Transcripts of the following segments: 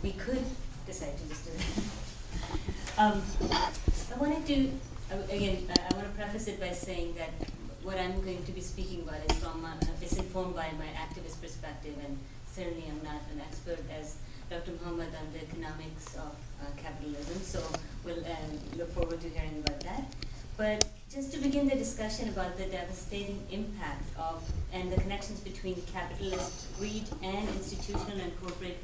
we could decide to just do it. I wanted to, again, I want to preface it by saying that what I'm going to be speaking about is is informed by my activist perspective, and certainly I'm not an expert as Dr. Mohammad on the economics of capitalism, so we'll look forward to hearing about that. But just to begin the discussion about the devastating impact of and the connections between capitalist greed and institutional and corporate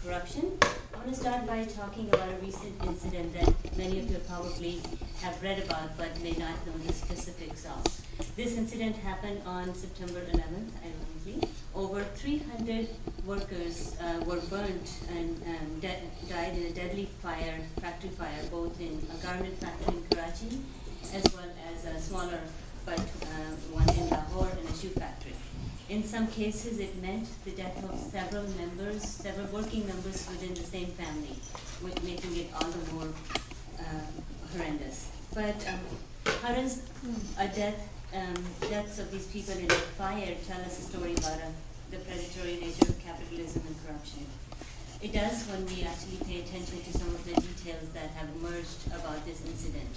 corruption, I want to start by talking about a recent incident that many of you probably have read about but may not know the specifics of. This incident happened on September 11th, ironically. Over 300 workers were burnt and died in a deadly factory fire, both in a garment factory in Karachi as well as a smaller but one in Lahore and a shoe factory. In some cases, it meant the death of several working members within the same family, making it all the more horrendous. But how does deaths of these people in a fire tell us a story about the predatory nature of capitalism and corruption? It does when we actually pay attention to some of the details that have emerged about this incident.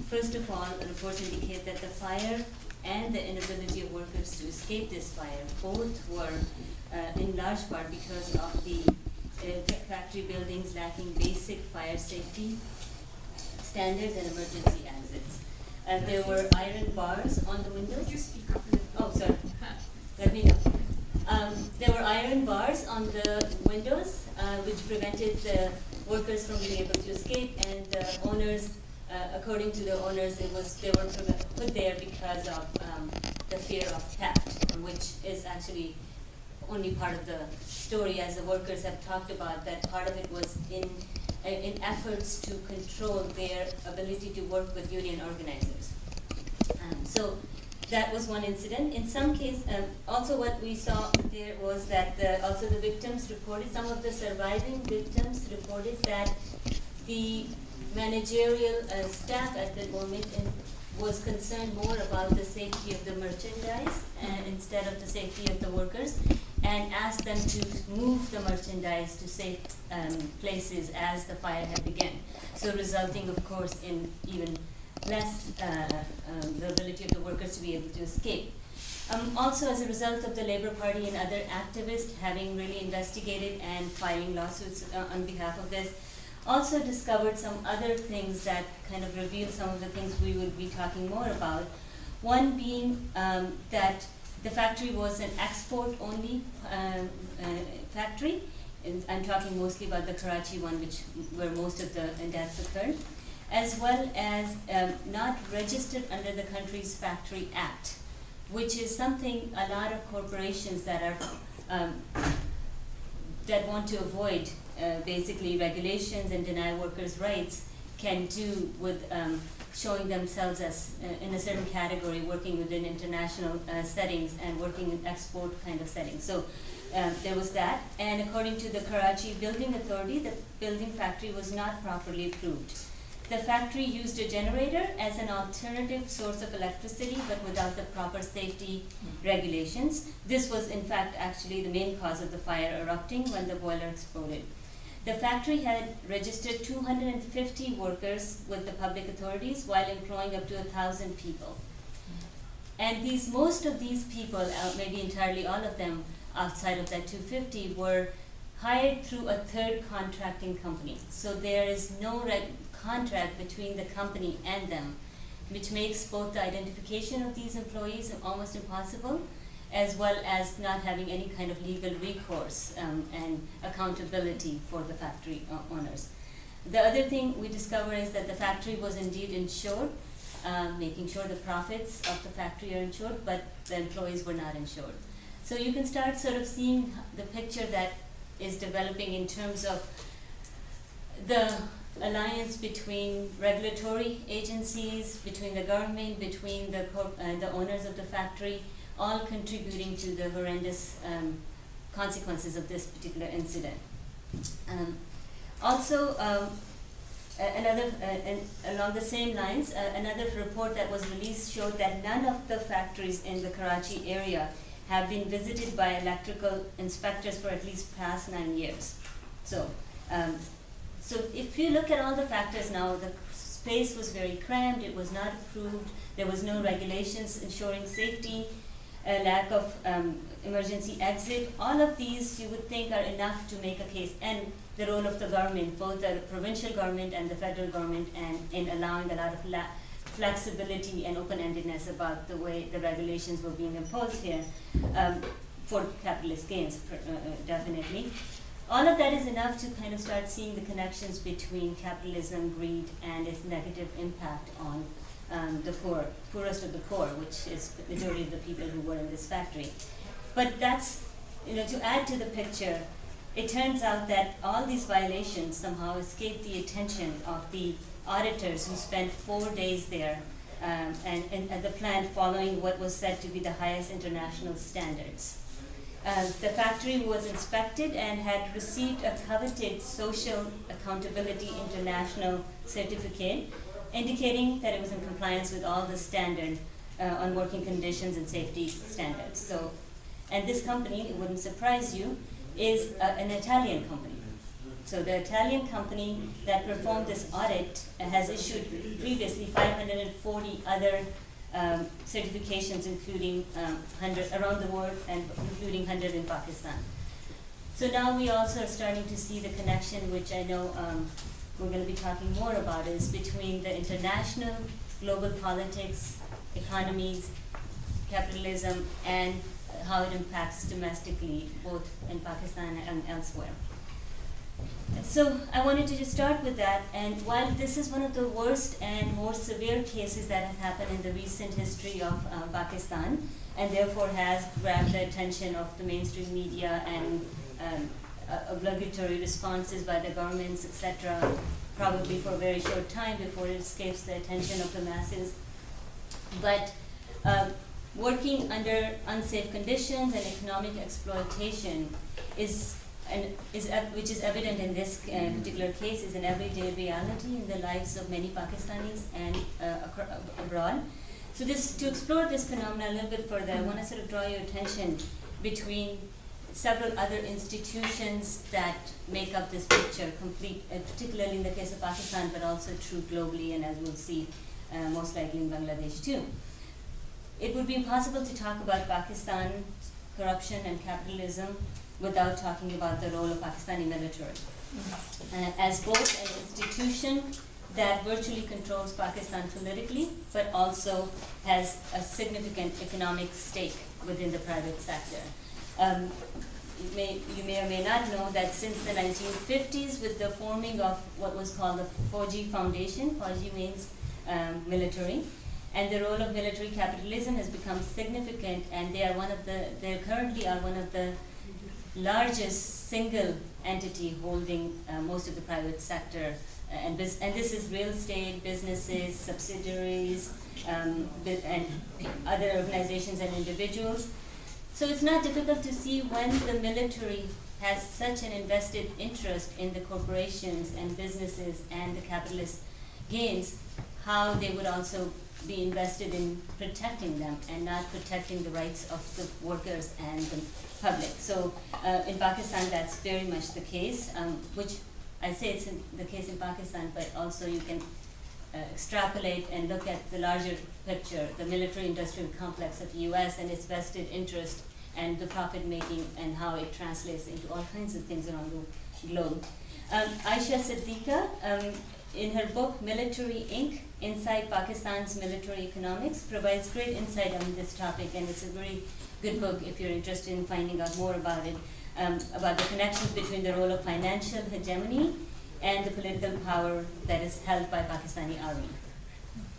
First of all, reports indicate that the fire and the inability of workers to escape this fire both were in large part because of the factory buildings lacking basic fire safety standards and emergency exits. There were iron bars on the windows. Could you speak up a little? Oh, sorry. Let me know. There were iron bars on the windows, which prevented the workers from being able to escape, and the owners, according to the owners, they were put there because of the fear of theft, which is actually only part of the story, as the workers have talked about. That part of it was in efforts to control their ability to work with union organizers. So that was one incident. In some cases, also what we saw there was that also the victims reported, some of the surviving victims reported that the managerial staff at the moment was concerned more about the safety of the merchandise instead of the safety of the workers, and asked them to move the merchandise to safe places as the fire had begun. So resulting, of course, in even less the ability of the workers to be able to escape. Also, as a result of the Labour Party and other activists having really investigated and filing lawsuits on behalf of this, also discovered some other things that kind of reveal some of the things we would be talking more about. One being that the factory was an export-only factory. And I'm talking mostly about the Karachi one, where most of the deaths occurred, as well as not registered under the country's Factory Act, which is something a lot of corporations that are that want to avoid basically regulations and deny workers' rights can do with showing themselves as in a certain category, working within international settings and working in export kind of settings. So there was that, and according to the Karachi Building Authority, the building factory was not properly approved. The factory used a generator as an alternative source of electricity, but without the proper safety regulations. This was, in fact, actually the main cause of the fire erupting when the boiler exploded. The factory had registered 250 workers with the public authorities while employing up to 1,000 people. And most of these people, maybe entirely all of them outside of that 250, were hired through a third contracting company. So there is no contract between the company and them, which makes both the identification of these employees almost impossible, as well as not having any kind of legal recourse and accountability for the factory owners. The other thing we discover is that the factory was indeed insured, making sure the profits of the factory are insured, but the employees were not insured. So you can start sort of seeing the picture that is developing in terms of the alliance between regulatory agencies, between the government, between the owners of the factory, all contributing to the horrendous consequences of this particular incident. Also, along the same lines, another report that was released showed that none of the factories in the Karachi area have been visited by electrical inspectors for at least past 9 years. So So if you look at all the factors now, the space was very cramped, it was not approved, there was no regulations ensuring safety, a lack of emergency exit. All of these you would think are enough to make a case, and the role of the government, both the provincial government and the federal government, and in allowing a lot of flexibility and open-endedness about the way the regulations were being imposed here for capitalist gains, definitely. All of that is enough to kind of start seeing the connections between capitalism, greed, and its negative impact on the poorest of the poor, which is the majority of the people who were in this factory. But that's, to add to the picture, it turns out that all these violations somehow escaped the attention of the auditors who spent 4 days there and at the plant following what was said to be the highest international standards. The factory was inspected and had received a coveted Social Accountability International certificate, indicating that it was in compliance with all the standard on working conditions and safety standards. So, and this company, it wouldn't surprise you, is an Italian company. So the Italian company that performed this audit has issued previously 540 other certifications, including 100 around the world and including 100 in Pakistan. So now we also are starting to see the connection, which I know we're going to be talking more about, is between the international, global politics, economies, capitalism, and how it impacts domestically, both in Pakistan and elsewhere. So I wanted to just start with that, and while this is one of the worst and more severe cases that has happened in the recent history of Pakistan, and therefore has grabbed the attention of the mainstream media and obligatory responses by the governments, etc., probably for a very short time before it escapes the attention of the masses. But working under unsafe conditions and economic exploitation which is evident in this particular case, is an everyday reality in the lives of many Pakistanis and abroad. So to explore this phenomenon a little bit further, I want to sort of draw your attention between several other institutions that make up this picture complete, particularly in the case of Pakistan, but also true globally, and as we'll see, most likely in Bangladesh too. It would be impossible to talk about Pakistan's corruption and capitalism without talking about the role of Pakistani military. As both an institution that virtually controls Pakistan politically, but also has a significant economic stake within the private sector. You may or may not know that since the 1950s, with the forming of what was called the Fauji Foundation, Fauji means military, and the role of military capitalism has become significant, and they currently are one of the largest single entity holding most of the private sector, and this is real estate, businesses, subsidiaries, and other organizations and individuals. So it's not difficult to see when the military has such an invested interest in the corporations and businesses and the capitalist gains, how they would also be invested in protecting them and not protecting the rights of the workers and the public. So in Pakistan, that's very much the case, which I say it's the case in Pakistan, but also you can extrapolate and look at the larger picture, the military-industrial complex of the US and its vested interest and the profit-making and how it translates into all kinds of things around the globe. Aisha Siddiqa, in her book, Military Inc., Inside Pakistan's Military Economics, provides great insight on this topic, and it's a very good book if you're interested in finding out more about it, about the connections between the role of financial hegemony and the political power that is held by Pakistani army,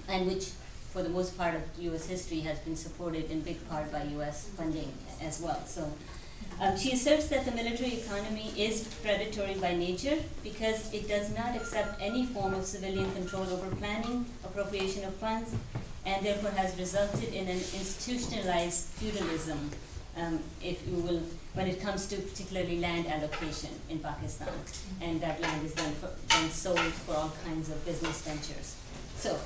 and which, for the most part of US history, has been supported in big part by US funding as well. So she asserts that the military economy is predatory by nature because it does not accept any form of civilian control over planning, appropriation of funds, and therefore has resulted in an institutionalized feudalism, if you will, when it comes to particularly land allocation in Pakistan. And that land is then sold for all kinds of business ventures. So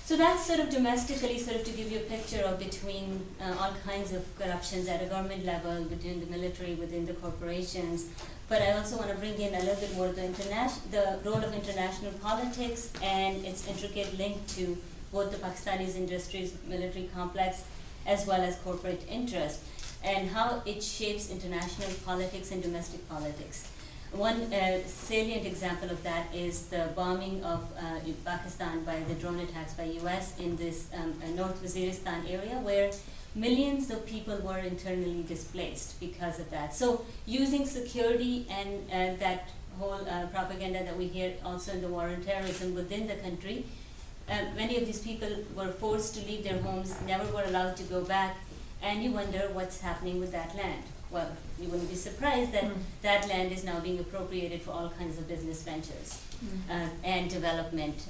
So that's sort of domestically, sort of to give you a picture of between all kinds of corruptions at a government level, between the military, within the corporations. But I also want to bring in a little bit more the role of international politics and its intricate link to both the Pakistani industries, military complex, as well as corporate interest, and how it shapes international politics and domestic politics. One salient example of that is the bombing of Pakistan by the drone attacks by US in this North Waziristan area, where millions of people were internally displaced because of that. So using security and that whole propaganda that we hear also in the war on terrorism within the country, many of these people were forced to leave their homes, never were allowed to go back, and you wonder what's happening with that land. Well, you wouldn't be surprised that that land is now being appropriated for all kinds of business ventures and development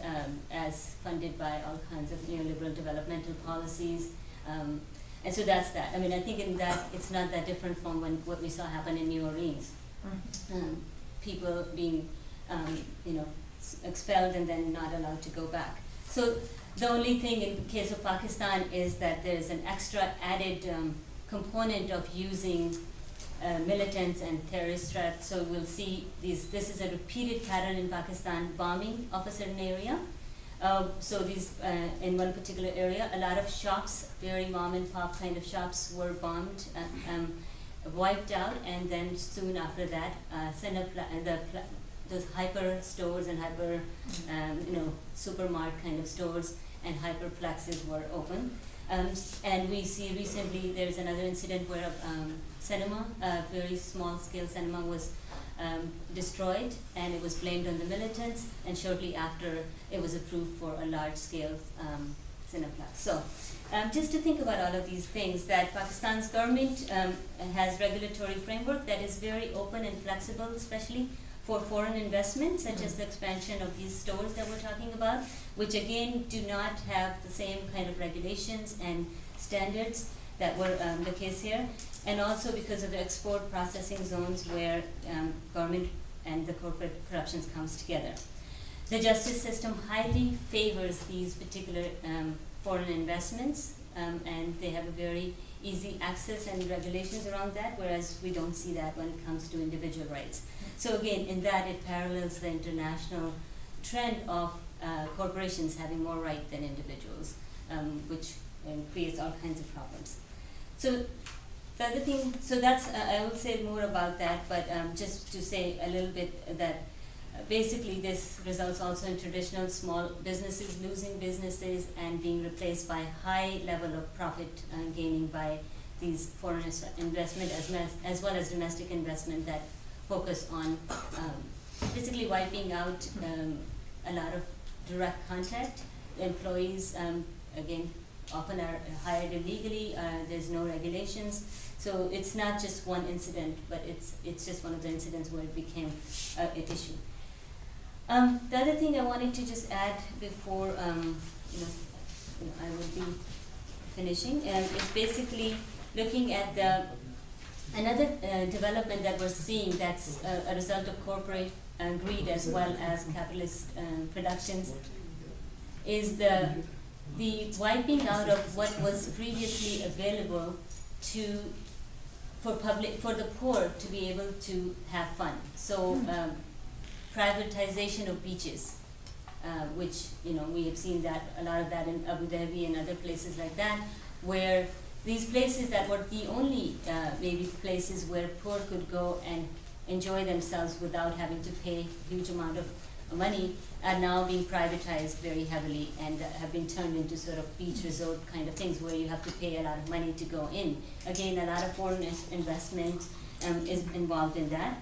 as funded by all kinds of neoliberal developmental policies. And so that's that. I mean, I think in that it's not that different from what we saw happen in New Orleans. People being, expelled and then not allowed to go back. So the only thing in the case of Pakistan is that there's an extra added component of using militants and terrorist threats. So we'll see this is a repeated pattern in Pakistan, bombing of a certain area. So these, in one particular area, a lot of shops, very mom and pop kind of shops were bombed, wiped out, and then soon after that, those hyper stores and hyper, supermarket kind of stores and hyperplexes were open. And we see recently there's another incident where cinema, a very small scale cinema, was destroyed, and it was blamed on the militants, and shortly after it was approved for a large scale cineplex. So just to think about all of these things, that Pakistan's government has regulatory framework that is very open and flexible, especially for foreign investment, such as the expansion of these stores that we're talking about, which again do not have the same kind of regulations and standards that were the case here, and also because of the export processing zones where government and the corporate corruptions comes together. The justice system highly favors these particular foreign investments, and they have a very easy access and regulations around that, whereas we don't see that when it comes to individual rights. So again, in that it parallels the international trend of corporations having more right than individuals, which creates all kinds of problems. So the other thing, so that's, I will say more about that, but just to say a little bit that basically this results also in traditional small businesses losing businesses and being replaced by high level of profit gaining by these foreign investment as well as domestic investment that focus on basically wiping out a lot of direct contact. Employees, again, often are hired illegally, there's no regulations. So it's not just one incident, but it's just one of the incidents where it became an issue. The other thing I wanted to just add before I would be finishing is basically looking at another development that we're seeing that's a result of corporate greed as well as capitalist productions is the wiping out of what was previously available for the poor to be able to have fun. So privatization of beaches, which we have seen that a lot of that in Abu Dhabi and other places like that, where these places that were the only maybe places where poor could go and enjoy themselves without having to pay a huge amount of money are now being privatized very heavily and have been turned into sort of beach resort kind of things where you have to pay a lot of money to go in. Again, a lot of foreign investment is involved in that.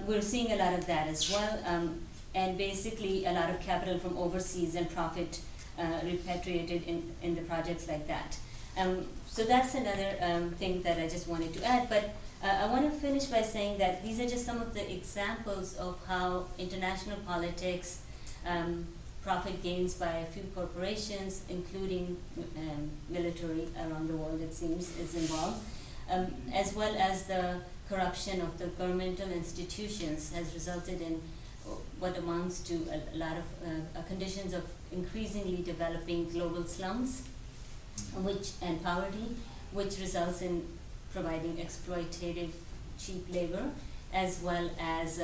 We're seeing a lot of that as well, and basically a lot of capital from overseas and profit repatriated in the projects like that. So that's another thing that I just wanted to add, but I want to finish by saying that these are just some of the examples of how international politics, profit gains by a few corporations, including military around the world it seems, is involved, as well as the corruption of the governmental institutions has resulted in what amounts to a lot of conditions of increasingly developing global slums, and poverty, which results in providing exploitative cheap labor, as well as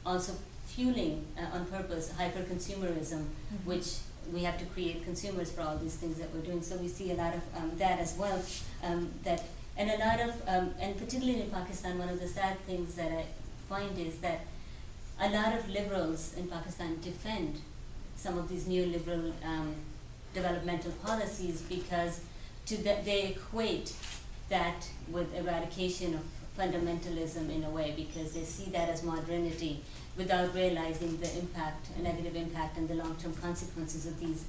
also fueling on purpose hyper-consumerism, which we have to create consumers for all these things that we're doing. So we see a lot of that as well. And a lot of, and particularly in Pakistan, one of the sad things that I find is that a lot of liberals in Pakistan defend some of these neoliberal developmental policies because they equate that with eradication of fundamentalism in a way, because they see that as modernity without realizing the impact, negative impact, and the long-term consequences of these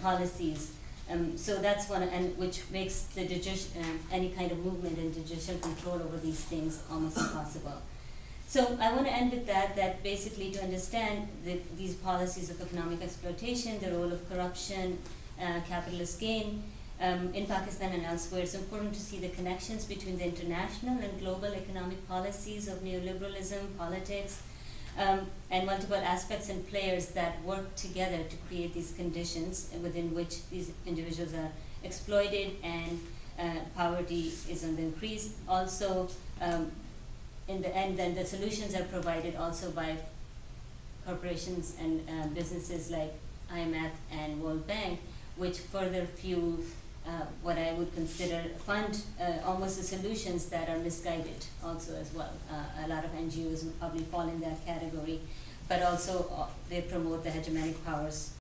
policies. So that's one, and which makes the any kind of movement and judicial control over these things almost impossible. So I want to end with that basically to understand these policies of economic exploitation, the role of corruption, capitalist gain, in Pakistan and elsewhere, it's important to see the connections between the international and global economic policies of neoliberalism, politics, and multiple aspects and players that work together to create these conditions within which these individuals are exploited and poverty is on the increase. Also, in the end, then the solutions are provided also by corporations and businesses like IMF and World Bank, which further fuel what I would consider almost the solutions that are misguided also as well. A lot of NGOs would probably fall in that category, but also they promote the hegemonic powers